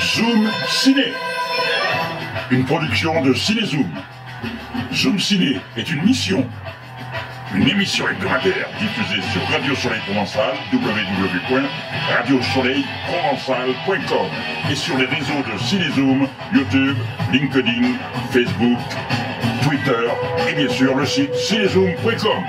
Zoom Ciné, une production de Cinézoom. Zoom Ciné est une émission hebdomadaire diffusée sur Radio Soleil Provençal, www.radiosoleilprovençal.com et sur les réseaux de Cinézoom, YouTube, LinkedIn, Facebook, Twitter et bien sûr le site cinézoom.com.